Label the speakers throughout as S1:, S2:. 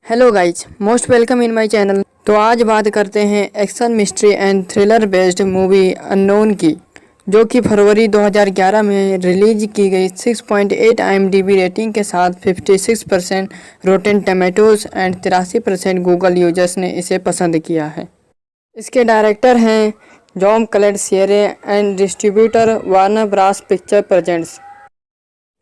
S1: Hello guys, most welcome in my channel. तो आज बात करते हैं action mystery and thriller based movie unknown की, जो कि फरवरी 2011 में रिलीज की गई। 6.8 IMDb रेटिंग के साथ 56% rotten tomatoes and 83% Google users ने इसे पसंद किया है। इसके डायरेक्टर हैं John Collet Serra and distributor Warner Bros picture presents.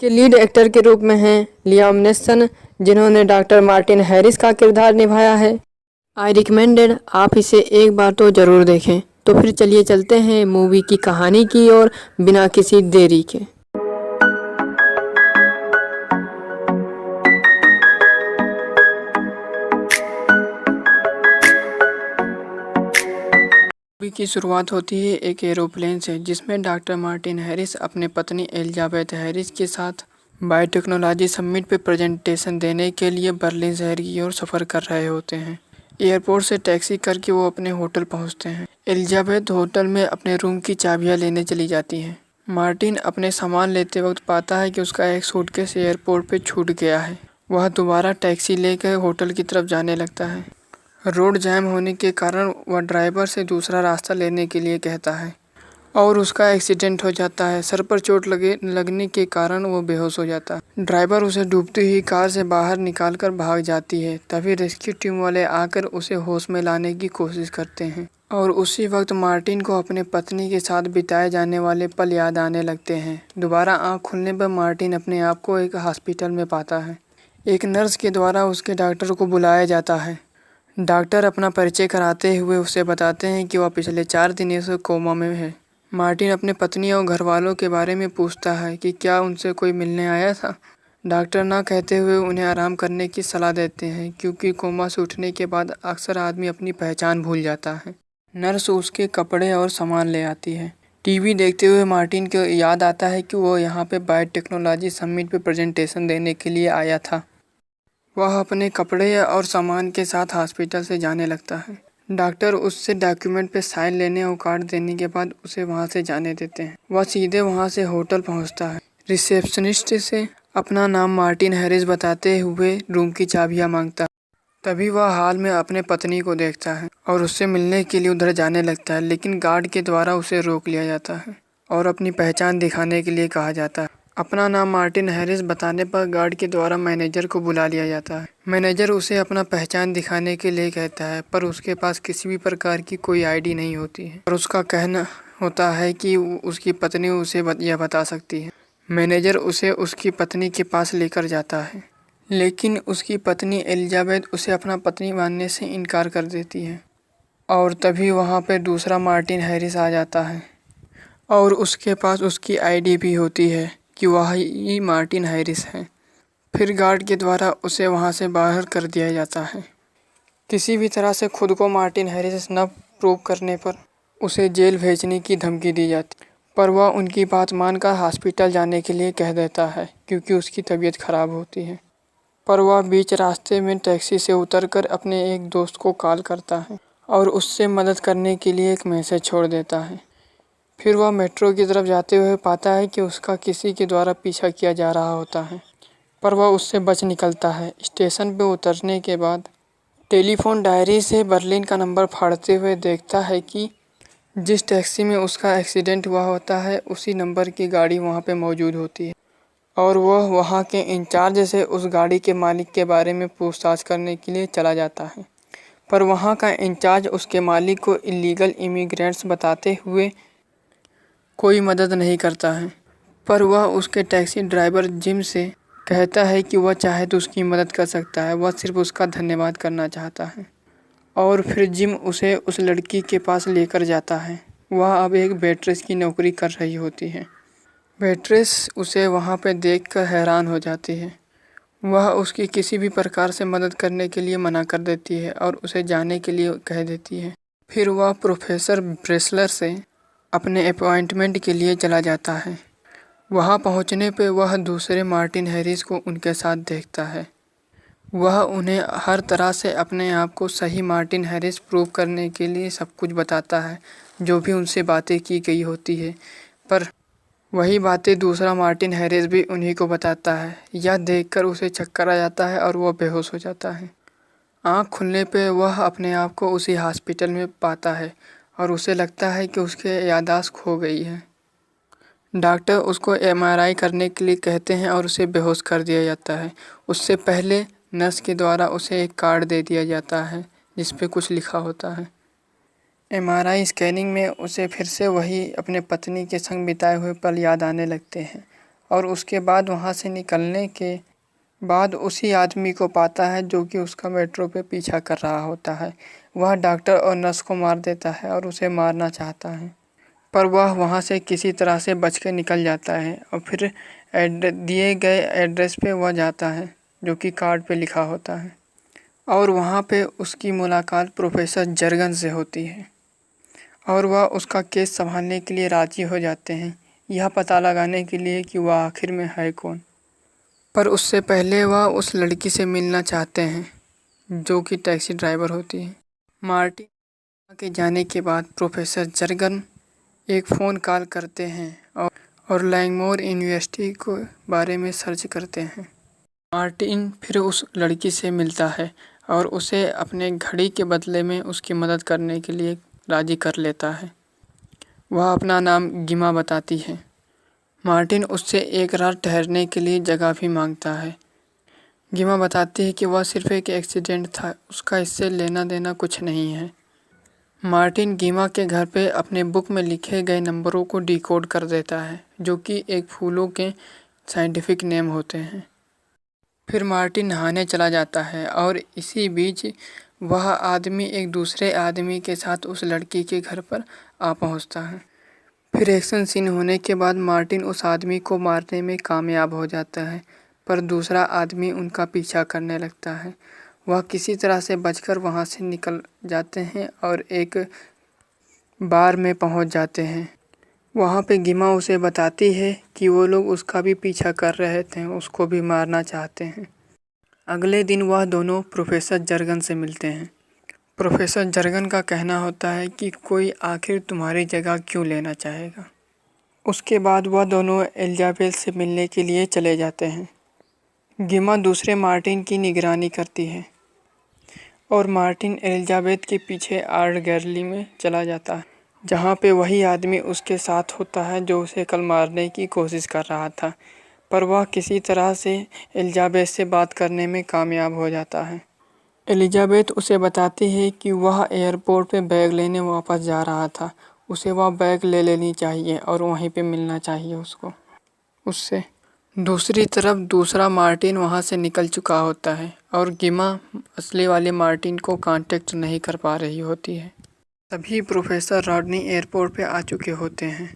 S1: के लीड एक्टर के रूप में हैं लियाम नेसन, जिन्होंने डॉक्टर मार्टिन हैरिस का किरदार निभाया है। आई रिकमेंडेड, आप इसे एक बार तो ज़रूर देखें। तो फिर चलिए चलते हैं मूवी की कहानी की ओर बिना किसी देरी के। मूवी की शुरुआत होती है एक एरोप्लेन से, जिसमें डॉक्टर मार्टिन हैरिस अपने पत्नी एलिजाबेथ हैरिस के साथ बायोटेक्नोलॉजी समिट पे प्रेजेंटेशन देने के लिए बर्लिन शहर की ओर सफ़र कर रहे होते हैं। एयरपोर्ट से टैक्सी करके वो अपने होटल पहुंचते हैं। एलिजाबेथ होटल में अपने रूम की चाबियां लेने चली जाती हैं। मार्टिन अपने सामान लेते वक्त पाता है कि उसका एक सूटकेस एयरपोर्ट पे छूट गया है। वह दोबारा टैक्सी लेकर होटल की तरफ जाने लगता है। रोड जैम होने के कारण वह ड्राइवर से दूसरा रास्ता लेने के लिए कहता है और उसका एक्सीडेंट हो जाता है। सर पर चोट लगने के कारण वो बेहोश हो जाता है। ड्राइवर उसे डूबती हुई कार से बाहर निकालकर भाग जाती है। तभी रेस्क्यू टीम वाले आकर उसे होश में लाने की कोशिश करते हैं और उसी वक्त मार्टिन को अपने पत्नी के साथ बिताए जाने वाले पल याद आने लगते हैं। दोबारा आँख खुलने पर मार्टिन अपने आप को एक हॉस्पिटल में पाता है। एक नर्स के द्वारा उसके डॉक्टर को बुलाया जाता है। डॉक्टर अपना परिचय कराते हुए उसे बताते हैं कि वह पिछले 4 दिनों से कोमा में है। मार्टिन अपने पत्नी और घरवालों के बारे में पूछता है कि क्या उनसे कोई मिलने आया था। डॉक्टर ना कहते हुए उन्हें आराम करने की सलाह देते हैं, क्योंकि कोमा से उठने के बाद अक्सर आदमी अपनी पहचान भूल जाता है। नर्स उसके कपड़े और सामान ले आती है। टीवी देखते हुए मार्टिन को याद आता है कि वो यहाँ पे बायोटेक्नोलॉजी समिट पे प्रेजेंटेशन देने के लिए आया था। वह अपने कपड़े और सामान के साथ हॉस्पिटल से जाने लगता है। डॉक्टर उससे डॉक्यूमेंट पे साइन लेने और कार्ड देने के बाद उसे वहां से जाने देते हैं। वह सीधे वहां से होटल पहुंचता है। रिसेप्शनिस्ट से अपना नाम मार्टिन हैरिस बताते हुए रूम की चाबियां मांगता है। तभी वह हाल में अपने पत्नी को देखता है और उससे मिलने के लिए उधर जाने लगता है, लेकिन गार्ड के द्वारा उसे रोक लिया जाता है और अपनी पहचान दिखाने के लिए कहा जाता है। अपना नाम मार्टिन हैरिस बताने पर गार्ड के द्वारा मैनेजर को बुला लिया जाता है। मैनेजर उसे अपना पहचान दिखाने के लिए कहता है, पर उसके पास किसी भी प्रकार की कोई आईडी नहीं होती है और उसका कहना होता है कि उसकी पत्नी उसे यह बता सकती है। मैनेजर उसे उसकी पत्नी के पास लेकर जाता है, लेकिन उसकी पत्नी एलिजाबेथ उसे अपना पत्नी मानने से इनकार कर देती है और तभी वहाँ पर दूसरा मार्टिन हैरिस आ जाता है और उसके पास उसकी आईडी भी होती है कि वह ही मार्टिन हैरिस है। फिर गार्ड के द्वारा उसे वहां से बाहर कर दिया जाता है। किसी भी तरह से खुद को मार्टिन हैरिस न प्रूव करने पर उसे जेल भेजने की धमकी दी जाती, पर वह उनकी बात मानकर हॉस्पिटल जाने के लिए कह देता है, क्योंकि उसकी तबीयत खराब होती है। पर वह बीच रास्ते में टैक्सी से उतरकर अपने एक दोस्त को कॉल करता है और उससे मदद करने के लिए एक मैसेज छोड़ देता है। फिर वह मेट्रो की तरफ जाते हुए पाता है कि उसका किसी के द्वारा पीछा किया जा रहा होता है, पर वह उससे बच निकलता है। स्टेशन पर उतरने के बाद टेलीफोन डायरी से बर्लिन का नंबर फाड़ते हुए देखता है कि जिस टैक्सी में उसका एक्सीडेंट हुआ होता है उसी नंबर की गाड़ी वहां पे मौजूद होती है और वह वहां के इंचार्ज से उस गाड़ी के मालिक के बारे में पूछताछ करने के लिए चला जाता है। पर वहां का इंचार्ज उसके मालिक को इलीगल इमिग्रेंट्स बताते हुए कोई मदद नहीं करता है, पर वह उसके टैक्सी ड्राइवर जिम से कहता है कि वह चाहे तो उसकी मदद कर सकता है, वह सिर्फ उसका धन्यवाद करना चाहता है। और फिर जिम उसे उस लड़की के पास लेकर जाता है। वह अब एक वेट्रेस की नौकरी कर रही होती है। वेट्रेस उसे वहाँ पे देखकर हैरान हो जाती है। वह उसकी किसी भी प्रकार से मदद करने के लिए मना कर देती है और उसे जाने के लिए कह देती है। फिर वह प्रोफेसर ब्रेसलर से अपने अपॉइंटमेंट के लिए चला जाता है। वहां पहुंचने पर वह दूसरे मार्टिन हैरिस को उनके साथ देखता है। वह उन्हें हर तरह से अपने आप को सही मार्टिन हैरिस प्रूव करने के लिए सब कुछ बताता है, जो भी उनसे बातें की गई होती है, पर वही बातें दूसरा मार्टिन हैरिस भी उन्हीं को बताता है। यह देखकर उसे चक्कर आ जाता है और वह बेहोश हो जाता है। आँख खुलने पे वह अपने आप को उसी हॉस्पिटल में पाता है और उसे लगता है कि उसके याददाश्त खो गई है। डॉक्टर उसको एमआरआई करने के लिए कहते हैं और उसे बेहोश कर दिया जाता है। उससे पहले नर्स के द्वारा उसे एक कार्ड दे दिया जाता है जिस पे कुछ लिखा होता है। एमआरआई स्कैनिंग में उसे फिर से वही अपने पत्नी के संग बिताए हुए पल याद आने लगते हैं और उसके बाद वहाँ से निकलने के बाद उसी आदमी को पाता है जो कि उसका मेट्रो पे पीछा कर रहा होता है। वह डॉक्टर और नर्स को मार देता है और उसे मारना चाहता है, पर वह वहाँ से किसी तरह से बच के निकल जाता है और फिर दिए गए एड्रेस पे वह जाता है जो कि कार्ड पे लिखा होता है और वहाँ पे उसकी मुलाकात प्रोफेसर जर्गन से होती है और वह उसका केस संभालने के लिए राजी हो जाते हैं, यह पता लगाने के लिए कि वह आखिर में है कौन। पर उससे पहले वह उस लड़की से मिलना चाहते हैं जो कि टैक्सी ड्राइवर होती है। मार्टिन के जाने के बाद प्रोफेसर जर्गन एक फ़ोन कॉल करते हैं और लैंगमोर यूनिवर्सिटी के बारे में सर्च करते हैं। मार्टिन फिर उस लड़की से मिलता है और उसे अपने घड़ी के बदले में उसकी मदद करने के लिए राज़ी कर लेता है। वह अपना नाम गिमा बताती है। मार्टिन उससे एक रात ठहरने के लिए जगह भी मांगता है। गिमा बताती है कि वह सिर्फ एक एक्सीडेंट था, उसका इससे लेना देना कुछ नहीं है। मार्टिन गिमा के घर पे अपने बुक में लिखे गए नंबरों को डिकोड कर देता है जो कि एक फूलों के साइंटिफिक नेम होते हैं। फिर मार्टिन नहाने चला जाता है और इसी बीच वह आदमी एक दूसरे आदमी के साथ उस लड़की के घर पर आ पहुंचता है। फिर एक्शन सीन होने के बाद मार्टिन उस आदमी को मारने में कामयाब हो जाता है, पर दूसरा आदमी उनका पीछा करने लगता है। वह किसी तरह से बचकर वहां से निकल जाते हैं और एक बार में पहुंच जाते हैं। वहां पे गिमा उसे बताती है कि वो लोग उसका भी पीछा कर रहे थे, उसको भी मारना चाहते हैं। अगले दिन वह दोनों प्रोफेसर जर्गन से मिलते हैं। प्रोफेसर जर्गन का कहना होता है कि कोई आखिर तुम्हारी जगह क्यों लेना चाहेगा। उसके बाद वह दोनों एलिजाबेथ से मिलने के लिए चले जाते हैं। गिमा दूसरे मार्टिन की निगरानी करती है और मार्टिन एलिजाबेथ के पीछे आर्ट गैलरी में चला जाता है जहाँ पे वही आदमी उसके साथ होता है जो उसे कल मारने की कोशिश कर रहा था, पर वह किसी तरह से एलिजाबेथ से बात करने में कामयाब हो जाता है। एलिजाबेथ उसे बताती है कि वह एयरपोर्ट पे बैग लेने वापस जा रहा था, उसे वह बैग ले लेनी चाहिए और वहीं पे मिलना चाहिए उससे। दूसरी तरफ दूसरा मार्टिन वहां से निकल चुका होता है और गिमा असली वाले मार्टिन को कांटेक्ट नहीं कर पा रही होती है। तभी प्रोफेसर रॉडनी एयरपोर्ट पे आ चुके होते हैं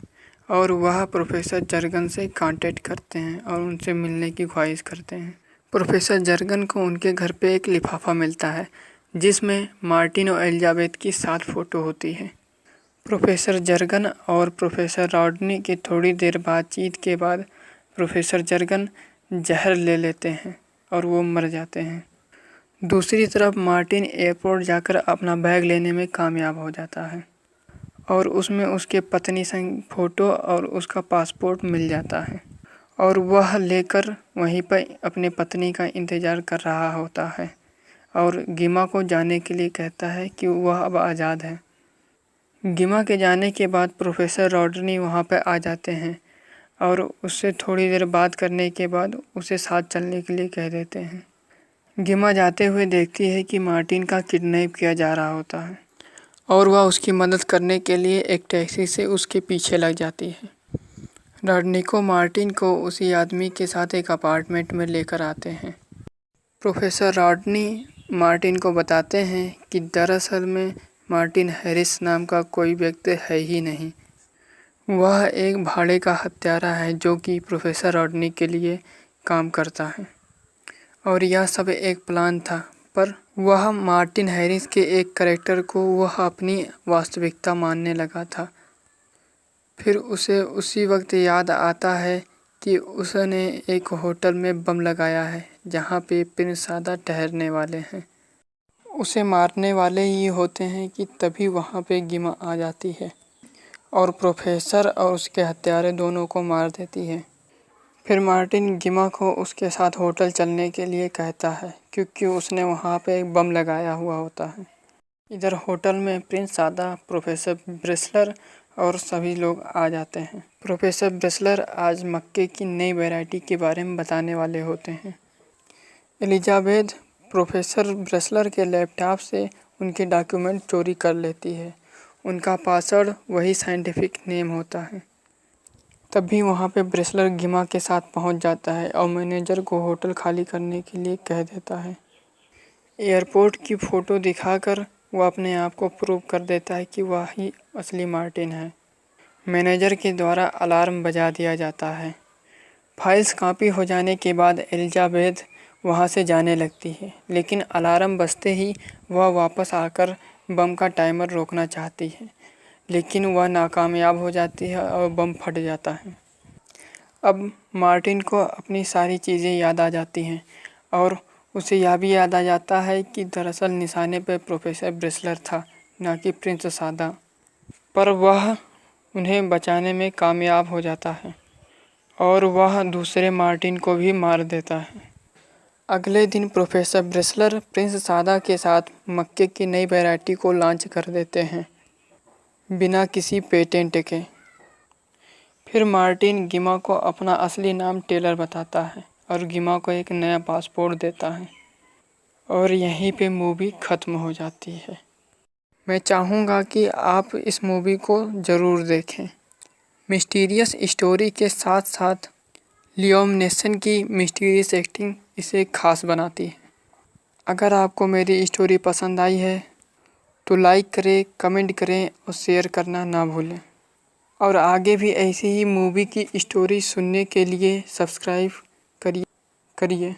S1: और वह प्रोफेसर जर्गन से कांटेक्ट करते हैं और उनसे मिलने की ख्वाहिश करते हैं। प्रोफेसर जर्गन को उनके घर पे एक लिफाफा मिलता है जिसमें मार्टिन और एलिजाबेथ की साथ फ़ोटो होती है। प्रोफेसर जर्गन और प्रोफेसर रॉडनी की थोड़ी देर बातचीत के बाद प्रोफेसर जर्गन जहर ले लेते हैं और वो मर जाते हैं। दूसरी तरफ मार्टिन एयरपोर्ट जाकर अपना बैग लेने में कामयाब हो जाता है और उसमें उसके पत्नी संग फ़ोटो और उसका पासपोर्ट मिल जाता है और वह लेकर वहीं पर अपने पत्नी का इंतज़ार कर रहा होता है और गिमा को जाने के लिए कहता है कि वह अब आज़ाद है। गिमा के जाने के बाद प्रोफेसर रॉडनी वहां पर आ जाते हैं और उससे थोड़ी देर बात करने के बाद उसे साथ चलने के लिए कह देते हैं। गिमा जाते हुए देखती है कि मार्टिन का किडनैप किया जा रहा होता है और वह उसकी मदद करने के लिए एक टैक्सी से उसके पीछे लग जाती है। रॉडनी को मार्टिन को उसी आदमी के साथ एक अपार्टमेंट में लेकर आते हैं। प्रोफेसर रॉडनी मार्टिन को बताते हैं कि दरअसल में मार्टिन हैरिस नाम का कोई व्यक्ति है ही नहीं, वह एक भाड़े का हत्यारा है जो कि प्रोफेसर रॉडनी के लिए काम करता है और यह सब एक प्लान था, पर वह मार्टिन हैरिस के एक कैरेक्टर को वह अपनी वास्तविकता मानने लगा था। फिर उसे उसी वक्त याद आता है कि उसने एक होटल में बम लगाया है जहाँ पे प्रिंस सादा ठहरने वाले हैं। उसे मारने वाले ही होते हैं कि तभी वहाँ पे गिमा आ जाती है और प्रोफेसर और उसके हत्यारे दोनों को मार देती है। फिर मार्टिन गिमा को उसके साथ होटल चलने के लिए कहता है क्योंकि उसने वहाँ पे एक बम लगाया हुआ होता है। इधर होटल में प्रिंस सादा, प्रोफेसर ब्रेसलर और सभी लोग आ जाते हैं। प्रोफेसर ब्रेसलर आज मक्के की नई वैरायटी के बारे में बताने वाले होते हैं। एलिजाबेथ प्रोफेसर ब्रेसलर के लैपटॉप से उनके डॉक्यूमेंट चोरी कर लेती है। उनका पासवर्ड वही साइंटिफिक नेम होता है। तभी वहाँ पे ब्रेसलर गिमा के साथ पहुँच जाता है और मैनेजर को होटल खाली करने के लिए कह देता है। एयरपोर्ट की फ़ोटो दिखाकर वह अपने आप को प्रूव कर देता है कि वह ही असली मार्टिन है। मैनेजर के द्वारा अलार्म बजा दिया जाता है। फाइल्स कॉपी हो जाने के बाद एलिजाबेथ वहाँ से जाने लगती है, लेकिन अलार्म बजते ही वह वापस आकर बम का टाइमर रोकना चाहती है, लेकिन वह नाकामयाब हो जाती है और बम फट जाता है। अब मार्टिन को अपनी सारी चीज़ें याद आ जाती हैं और उसे यह भी याद आ जाता है कि दरअसल निशाने पर प्रोफेसर ब्रेसलर था, न कि प्रिंस सादा। पर वह उन्हें बचाने में कामयाब हो जाता है और वह दूसरे मार्टिन को भी मार देता है। अगले दिन प्रोफेसर ब्रेसलर प्रिंस सादा के साथ मक्के की नई वैरायटी को लॉन्च कर देते हैं, बिना किसी पेटेंट के। फिर मार्टिन गिमा को अपना असली नाम टेलर बताता है और गिमा को एक नया पासपोर्ट देता है और यहीं पे मूवी ख़त्म हो जाती है। मैं चाहूँगा कि आप इस मूवी को ज़रूर देखें। मिस्टीरियस स्टोरी के साथ साथ लियोम नेसन की मिस्टीरियस एक्टिंग इसे खास बनाती है। अगर आपको मेरी स्टोरी पसंद आई है तो लाइक करें, कमेंट करें और शेयर करना ना भूलें। और आगे भी ऐसी ही मूवी की स्टोरी सुनने के लिए सब्सक्राइब करिए।